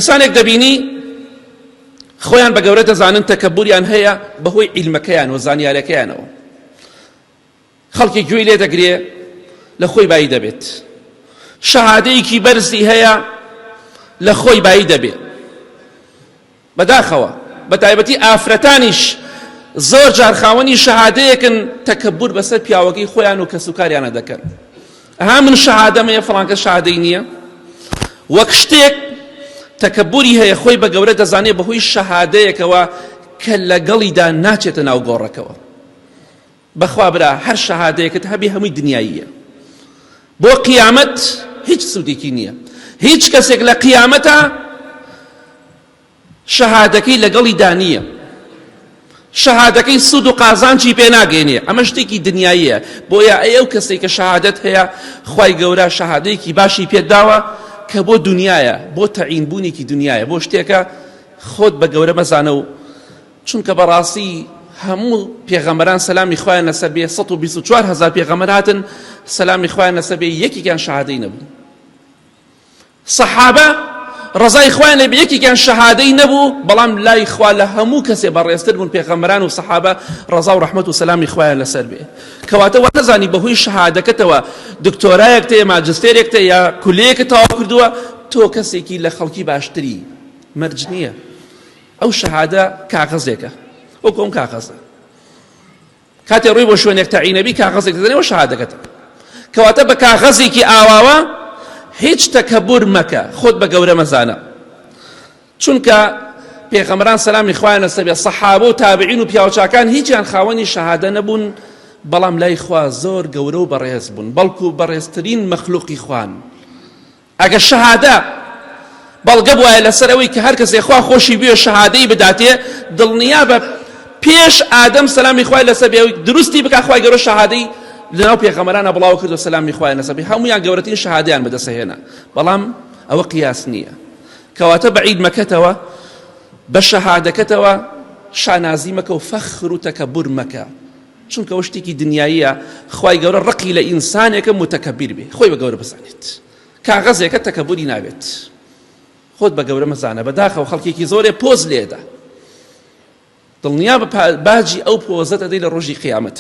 ئینسانێک دەبینی خۆیان بە گەورە دەزانن تەکەبوریان هەیە بەهۆی عیلمەکەیان و زانیاریەکەیانەوە. خەڵکی گوێی لێ دەگرێ لە خۆی بایی دەبێت، شەهادەیەکی بەرزی هەیە لە خۆی بایی دەبێت. بەداخەوە بە تایبەتی ئافرەتانیش زۆر جار خاوەنی شەهادەیەکن تەکەبور بەسەر پیاوەکەی خۆیان و کەسوکاریانە دەکەن. ئەها من شەهادەمەیە فڵانکە شەهادەی نییە. وەک شتێک تەکەبوری هەیە خۆی بە گەورە دەزانێت بەهۆی شەهادەیەکەوە کە لەگەڵیدا ناچێتە ناو گۆڕەکەوە. بەخوا برا هەر شەهادەیەکت هەبێ هەمووی دنیاییە. بۆ قیامەت هیچ سوودێکی نییە. هیچ کەسێک لە قیامەتە شەهادەکەی لەگەڵیدا نییە، شەهادەکەی سوود و قازانچی پێ ناگەێنێ. ئەمە شتێکی دنیاییە. بۆیە ئەو کەسێک کە شەهادەت هەیە خوای گەورە شەهادەیەکی باشی پێداوە کە بۆ دنیایە، بۆ تەعینبوونێکی دنیایە، بۆ شتێکە خۆت بە گەورە مەزانە. و چونکە بەڕاستی هەموو پێغەمبەران سەلامی خوایان لەسەر بێ 124,000 پێغەمبەر هاتن سەلامی خوایان لەسەر بێ یەکێکیان شەهادەی نەبوو. سەحابە ڕزای خوایان لێ بێ یەکێکیان شەهادەی نەبوو، بەڵام لای خوا لە هەموو کەسێ بەڕێزتر بوون پێغەمبەران و سەحابە ڕزا و ڕەحمەت و سەلامی خوایان لەسەر بێ. کەواتە وا نەزانی بەهۆی شەهادەکەتەوە دکتۆرایەک تێ ماجستێرێک تێ یا کولێیەکە تەواو کردووە تۆ کەسێکی لە خەڵکی باشتری مەرج نییە. ئەو شەهادە کاغەزێکە، وەکو ئەم کاغەزە. کاتێ ڕووی بۆ شوێنێک تەعینەبی کاغەزێک دەدەنێەوە شەهادەکەتە. کەواتە بە کاغەزێکی ئاواوە هیچ تەکەبور مەکە، خۆت بە گەورە مەزانە. چونکە پێغەمبەران سەلامی خوایان لەسەر بێ سەحابە و تابعین و پیاوچاکان هیچیان خاوەنی شەهادە نەبوون، بەڵام لای خوا زۆر گەورە و بەڕێز بوون، بەڵکو بەڕێزترین مەخلوقی خوان. ئەگە شەهادە بەڵگە بوایە لەسەر ئەوەی کە هەر کەسێ خوا خۆشی بێ شەهادەی بداتێ، دڵنیا بە پێش ئادەم سەلامی خوای لەسەر بێ دروستی بکە خوای گەورە شەهادەی لەناو پێغەمبەرانە بڵاو کرد و سەلامی خوای لەسەر بێ هەموویان گەورەترین شەهادەیان بەدەستهێنا، بەڵام ئەوە قیاس نییە. کەواتە بەعید مەکەتەوە، بە شەهادەکەتەوە شانازی مەکە و فەخر و تەکەبور مەکە، چونکە ئەوە شتێکی دنیاییە. خوای گەورە ڕقی لە ئینسانێکە متەکەبیر بێ، خۆی بە گەورە بزانێت. کاغەزێکە تەکەبوری نابێت، خۆت بە گەورە مەزانە. بەداخەوە خەڵکێکی زۆرێ پۆز لێدا، دڵنیا بە باجی ئەو پۆزە دەدەی لە ڕۆژی قیامەت.